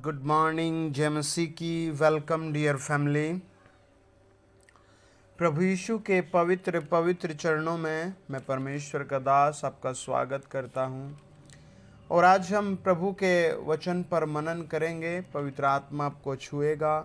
Good morning, जय मसीह की। Welcome dear family. प्रभु यीशु के पवित्र पवित्र चरणों में मैं परमेश्वर का दास आपका स्वागत करता हूं। और आज हम प्रभु के वचन पर मनन करेंगे। पवित्र आत्मा आपको छुएगा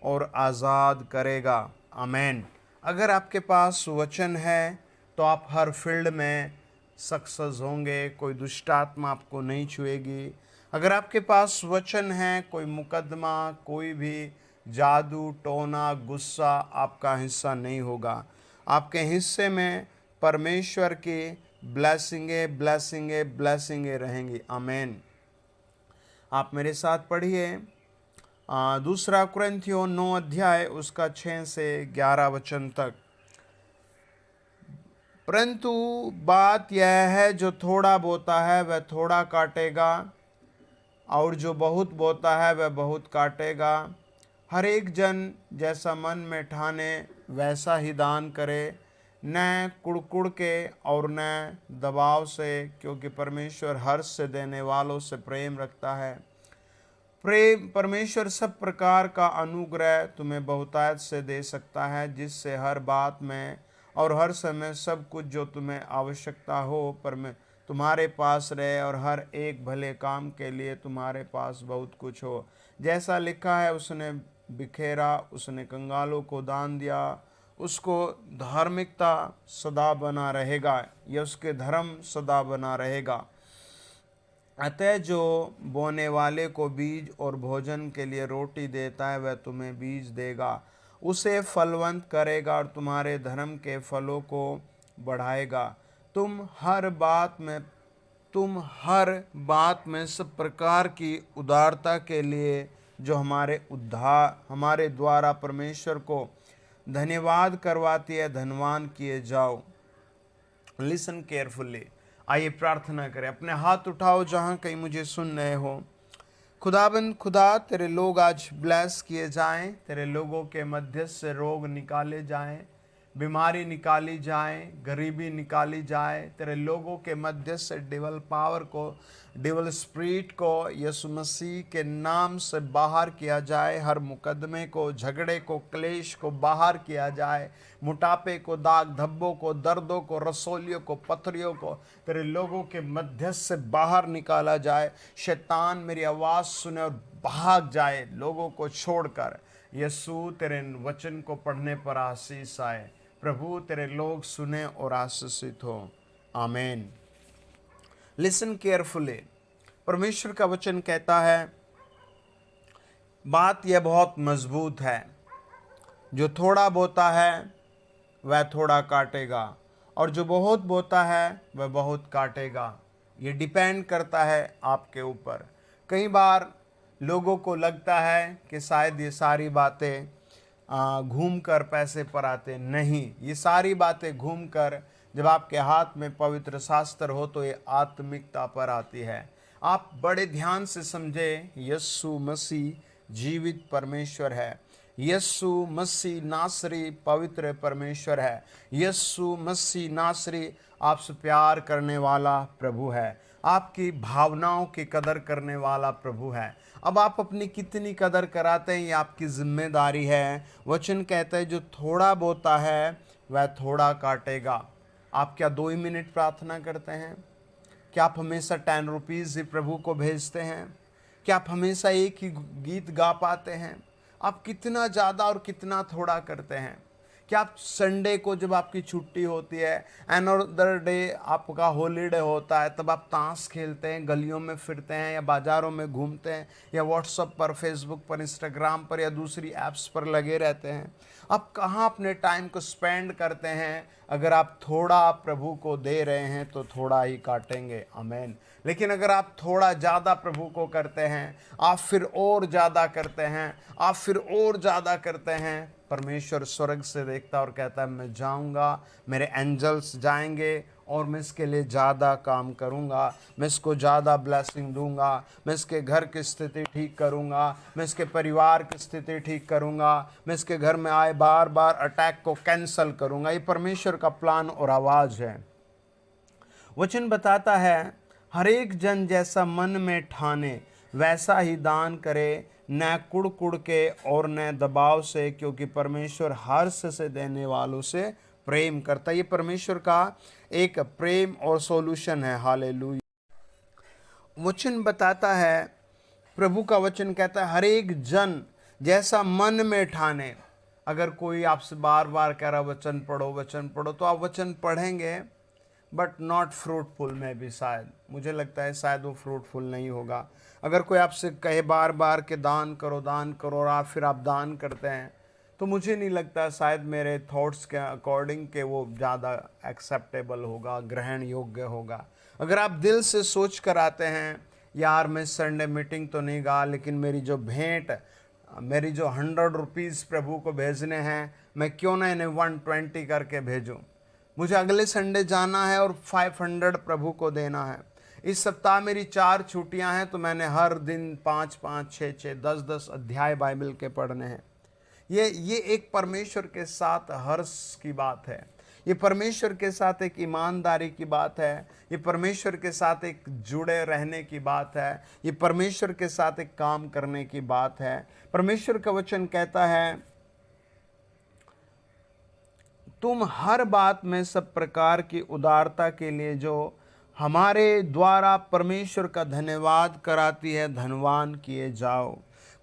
और आज़ाद करेगा। आमीन। अगर आपके पास वचन है तो आप हर फील्ड में सक्सेस होंगे। कोई दुष्ट आत्मा आपको नहीं छुएगी। अगर आपके पास वचन है, कोई मुकदमा, कोई भी जादू टोना गुस्सा आपका हिस्सा नहीं होगा। आपके हिस्से में परमेश्वर की ब्लेसिंगें ब्लेसिंगें ब्लेसिंगें रहेंगी। आमीन। आप मेरे साथ पढ़िए दूसरा कुरिन्थियों 9 अध्याय उसका 6 से 11 वचन तक। परंतु बात यह है, जो थोड़ा बोता है वह थोड़ा काटेगा, और जो बहुत बोता है वह बहुत काटेगा। हर एक जन जैसा मन में ठाने वैसा ही दान करे, न कुड़कुड़ के और न दबाव से, क्योंकि परमेश्वर हर्ष से देने वालों से प्रेम रखता है। प्रेम परमेश्वर सब प्रकार का अनुग्रह तुम्हें बहुतायत से दे सकता है, जिससे हर बात में और हर समय सब कुछ जो तुम्हें आवश्यकता हो तुम्हारे पास रहे, और हर एक भले काम के लिए तुम्हारे पास बहुत कुछ हो। जैसा लिखा है, उसने बिखेरा, उसने कंगालों को दान दिया, उसको धार्मिकता सदा बना रहेगा, या उसके धर्म सदा बना रहेगा। अतः जो बोने वाले को बीज और भोजन के लिए रोटी देता है, वह तुम्हें बीज देगा, उसे फलवंत करेगा और तुम्हारे धर्म के फलों को बढ़ाएगा। तुम हर बात में सब प्रकार की उदारता के लिए, जो हमारे द्वारा परमेश्वर को धन्यवाद करवाती है, धनवान किए जाओ। Listen carefully. आइए प्रार्थना करें। अपने हाथ उठाओ जहाँ कहीं मुझे सुन रहे हो। खुदाबंद खुदा, तेरे लोग आज ब्लेस किए जाएं, तेरे लोगों के मध्य से रोग निकाले जाएं, बीमारी निकाली जाए, गरीबी निकाली जाए। तेरे लोगों के मध्य से डिवल पावर को, डिवल स्पिरिट को यीशु मसीह के नाम से बाहर किया जाए। हर मुकदमे को, झगड़े को, क्लेश को बाहर किया जाए। मोटापे को, दाग धब्बों को, दर्दों को, रसोलियों को, पथरियों को तेरे लोगों के मध्य से बाहर निकाला जाए। शैतान मेरी आवाज़ सुने और भाग जाए लोगों को छोड़कर। यीशु, तेरे वचन को पढ़ने पर आशीष आए। प्रभु, तेरे लोग सुने और आशीषित हो। आमीन। Listen carefully. परमेश्वर का वचन कहता है, बात यह बहुत मजबूत है, जो थोड़ा बोता है वह थोड़ा काटेगा, और जो बहुत बोता है वह बहुत काटेगा। ये डिपेंड करता है आपके ऊपर। कई बार लोगों को लगता है कि शायद ये सारी बातें घूम कर पैसे पर आते नहीं। ये सारी बातें घूम कर जब आपके हाथ में पवित्र शास्त्र हो तो ये आत्मिकता पर आती है। आप बड़े ध्यान से समझे, यीशु मसीह जीवित परमेश्वर है। यीशु मसीह नासरी पवित्र परमेश्वर है। यीशु मसीह नासरी आपसे प्यार करने वाला प्रभु है। आपकी भावनाओं की कदर करने वाला प्रभु है। अब आप अपनी कितनी कदर कराते हैं, ये आपकी जिम्मेदारी है। वचन कहता है, जो थोड़ा बोता है वह थोड़ा काटेगा। आप क्या 2 ही मिनट प्रार्थना करते हैं? क्या आप हमेशा 10 रुपीज़ ही प्रभु को भेजते हैं? क्या आप हमेशा एक ही गीत गा पाते हैं? आप कितना ज़्यादा और कितना थोड़ा करते हैं? क्या आप संडे को, जब आपकी छुट्टी होती है, अनदर डे आपका हॉलीडे होता है, तब आप ताश खेलते हैं, गलियों में फिरते हैं, या बाज़ारों में घूमते हैं, या व्हाट्सएप पर, फेसबुक पर, इंस्टाग्राम पर, या दूसरी ऐप्स पर लगे रहते हैं? आप कहाँ अपने टाइम को स्पेंड करते हैं? अगर आप थोड़ा प्रभु को दे रहे हैं तो थोड़ा ही काटेंगे। आमीन। लेकिन अगर आप थोड़ा ज़्यादा प्रभु को करते हैं, आप फिर और ज़्यादा करते हैं, आप फिर और ज़्यादा करते हैं, परमेश्वर स्वर्ग से देखता और कहता है, मैं जाऊंगा, मेरे एंजल्स जाएंगे और मैं इसके लिए ज़्यादा काम करूंगा, मैं इसको ज़्यादा ब्लेसिंग दूंगा, मैं इसके घर की स्थिति ठीक करूंगा, मैं इसके परिवार की स्थिति ठीक करूंगा, मैं इसके घर में आए बार बार अटैक को कैंसल करूंगा। ये परमेश्वर का प्लान और आवाज़ है। वचन बताता है, हर एक जन जैसा मन में ठाने वैसा ही दान करे, न कुड़ के और न दबाव से, क्योंकि परमेश्वर हर्ष से देने वालों से प्रेम करता है। ये परमेश्वर का एक प्रेम और सॉल्यूशन है। हालेलुया। वचन बताता है, प्रभु का वचन कहता है, हर एक जन जैसा मन में ठाने। अगर कोई आपसे बार बार कह रहा वचन पढ़ो वचन पढ़ो, तो आप वचन पढ़ेंगे बट नॉट फ्रूटफुल में भी, शायद मुझे लगता है शायद वो फ्रूटफुल नहीं होगा। अगर कोई आपसे कहे बार बार के दान करो और आप फिर आप दान करते हैं, तो मुझे नहीं लगता शायद मेरे थॉट्स के अकॉर्डिंग के वो ज़्यादा एक्सेप्टेबल होगा, ग्रहण योग्य होगा। अगर आप दिल से सोच कर आते हैं, यार मैं संडे मीटिंग तो नहीं गा, लेकिन मेरी जो भेंट, मेरी जो 100 रुपीज़ प्रभु को भेजने हैं, मैं क्यों ना इन्हें 120 करके भेजूं। मुझे अगले संडे जाना है और 500 प्रभु को देना है। इस सप्ताह मेरी 4 छुट्टियां हैं, तो मैंने हर दिन 5-5, 6-6, 10-10 अध्याय बाइबल के पढ़ने हैं। ये एक परमेश्वर के साथ हर्ष की बात है। ये परमेश्वर के साथ एक ईमानदारी की बात है। ये परमेश्वर के साथ एक जुड़े रहने की बात है। ये परमेश्वर के साथ एक काम करने की बात है। परमेश्वर का वचन कहता है, तुम हर बात में सब प्रकार की उदारता के लिए जो हमारे द्वारा परमेश्वर का धन्यवाद कराती है, धनवान किए जाओ।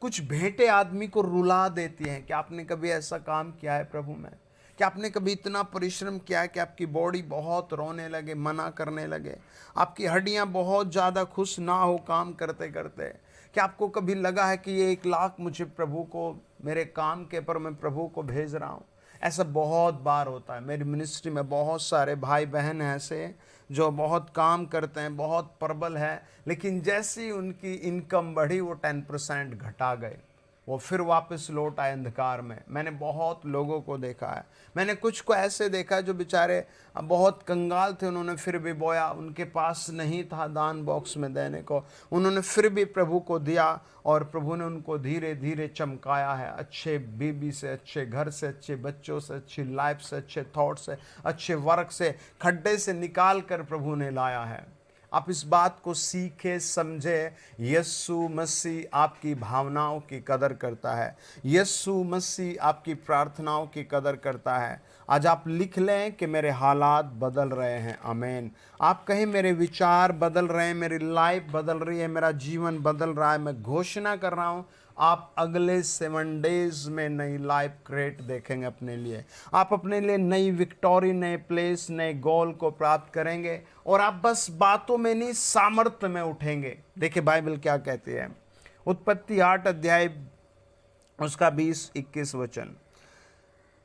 कुछ भेंटें आदमी को रुला देती हैं। क्या आपने कभी ऐसा काम किया है प्रभु में? क्या आपने कभी इतना परिश्रम किया है कि आपकी बॉडी बहुत रोने लगे, मना करने लगे, आपकी हड्डियां बहुत ज़्यादा खुश ना हो काम करते करते? क्या आपको कभी लगा है कि ये 1 लाख मुझे प्रभु को, मेरे काम के पर मैं प्रभु को भेज रहा हूँ? ऐसा बहुत बार होता है। मेरी मिनिस्ट्री में बहुत सारे भाई बहन हैं ऐसे, जो बहुत काम करते हैं, बहुत प्रबल है, लेकिन जैसी उनकी इनकम बढ़ी वो 10% घटा गए, वो फिर वापस लौट आए अंधकार में। मैंने बहुत लोगों को देखा है। मैंने कुछ को ऐसे देखा है जो बेचारे बहुत कंगाल थे, उन्होंने फिर भी बोया, उनके पास नहीं था दान बॉक्स में देने को, उन्होंने फिर भी प्रभु को दिया और प्रभु ने उनको धीरे धीरे चमकाया है। अच्छे बीबी से, अच्छे घर से, अच्छे बच्चों से, अच्छी लाइफ से, अच्छे थॉट से, अच्छे वर्क से, खड्डे से निकाल कर प्रभु ने लाया है। आप इस बात को सीखे समझे। यीशु मसीह आपकी भावनाओं की कदर करता है। यीशु मसीह आपकी प्रार्थनाओं की कदर करता है। आज आप लिख लें कि मेरे हालात बदल रहे हैं। आमीन। आप कहें मेरे विचार बदल रहे हैं, मेरी लाइफ बदल रही है, मेरा जीवन बदल रहा है। मैं घोषणा कर रहा हूँ, आप अगले 7 डेज में नई लाइफ क्रिएट देखेंगे अपने लिए। आप अपने लिए नई विक्टोरी, नए प्लेस, नए गोल को प्राप्त करेंगे और आप बस बातों में नहीं, सामर्थ्य में उठेंगे। देखिए बाइबल क्या कहती है, उत्पत्ति 8 अध्याय उसका 20-21 वचन।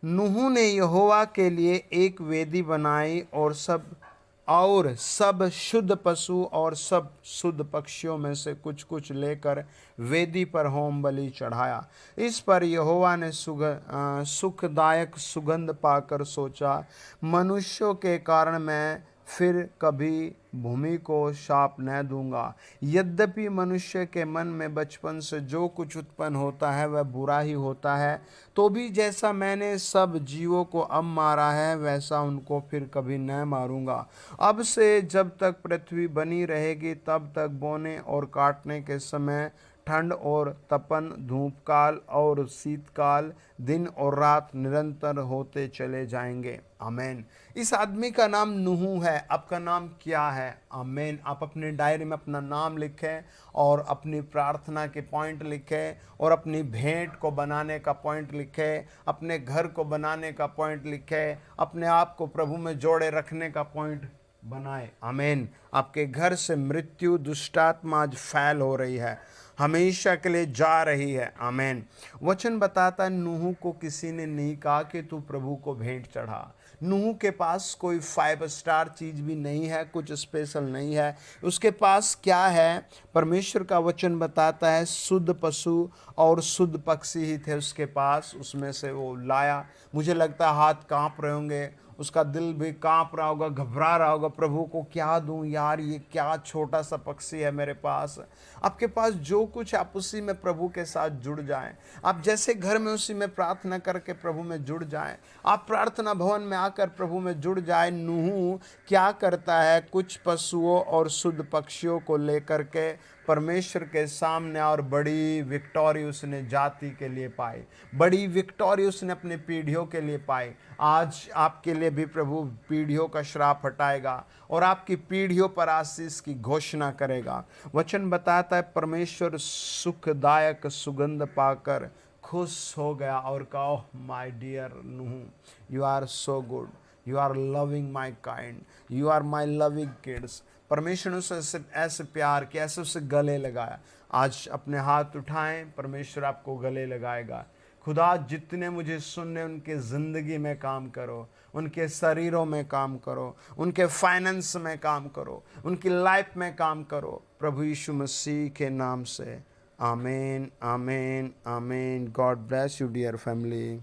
नूह ने यहोवा के लिए एक वेदी बनाई और सब शुद्ध पशु और सब शुद्ध पक्षियों में से कुछ कुछ लेकर वेदी पर होम बलि चढ़ाया। इस पर यहोवा ने सुखदायक सुगंध पाकर सोचा, मनुष्यों के कारण मैं फिर कभी भूमि को शाप न दूंगा। यद्यपि मनुष्य के मन में बचपन से जो कुछ उत्पन्न होता है वह बुरा ही होता है, तो भी जैसा मैंने सब जीवों को अब मारा है वैसा उनको फिर कभी न मारूंगा। अब से जब तक पृथ्वी बनी रहेगी तब तक बोने और काटने के समय, ठंड और तपन, धूपकाल और शीतकाल, दिन और रात निरंतर होते चले जाएंगे। आमीन। इस आदमी का नाम नूह है। आपका नाम क्या है? आमीन। आप अपनी डायरी में अपना नाम लिखें और अपनी प्रार्थना के पॉइंट लिखें और अपनी भेंट को बनाने का पॉइंट लिखें, अपने घर को बनाने का पॉइंट लिखें, अपने आप को प्रभु में जोड़े रखने का पॉइंट बनाए। आमीन। आपके घर से मृत्यु, दुष्टात्मा आज फैल हो रही है, हमेशा के लिए जा रही है। आमीन। वचन बताता है, नूह को किसी ने नहीं कहा कि तू प्रभु को भेंट चढ़ा। नूह के पास कोई 5 स्टार चीज भी नहीं है, कुछ स्पेशल नहीं है। उसके पास क्या है? परमेश्वर का वचन बताता है, शुद्ध पशु और शुद्ध पक्षी ही थे उसके पास, उसमें से वो लाया। मुझे लगता है हाथ कांप रहे होंगे, उसका दिल भी कांप रहा होगा, घबरा रहा होगा, प्रभु को क्या दूं यार, ये क्या छोटा सा पक्षी है मेरे पास। आपके पास जो कुछ, आप उसी में प्रभु के साथ जुड़ जाएं। आप जैसे घर में उसी में प्रार्थना करके प्रभु में जुड़ जाएं। आप प्रार्थना भवन में आकर प्रभु में जुड़ जाए। नूह क्या करता है? कुछ पशुओं और शुद्ध पक्षियों को लेकर के परमेश्वर के सामने और बड़ी विक्टोरी उसने जाति के लिए पाई, बड़ी विक्टोरी उसने अपने पीढ़ियों के लिए पाई। आज आपके लिए भी प्रभु पीढ़ियों का श्राप हटाएगा और आपकी पीढ़ियों पर आशीष की घोषणा करेगा। वचन बताता है परमेश्वर सुखदायक सुगंध पाकर खुश हो गया और कहो, माय डियर नूह, you are so good, you are loving my kind, you are my loving kids. परमेश्वर ने उसे ऐसे प्यार किया, ऐसे उसे गले लगाया। आज अपने हाथ उठाएं, परमेश्वर आपको गले लगाएगा। खुदा जितने मुझे सुनने उनके ज़िंदगी में काम करो, उनके शरीरों में काम करो, उनके फाइनेंस में काम करो, उनकी लाइफ में काम करो, प्रभु यीशु मसीह के नाम से। आमीन, आमीन, आमीन। God bless you dear family.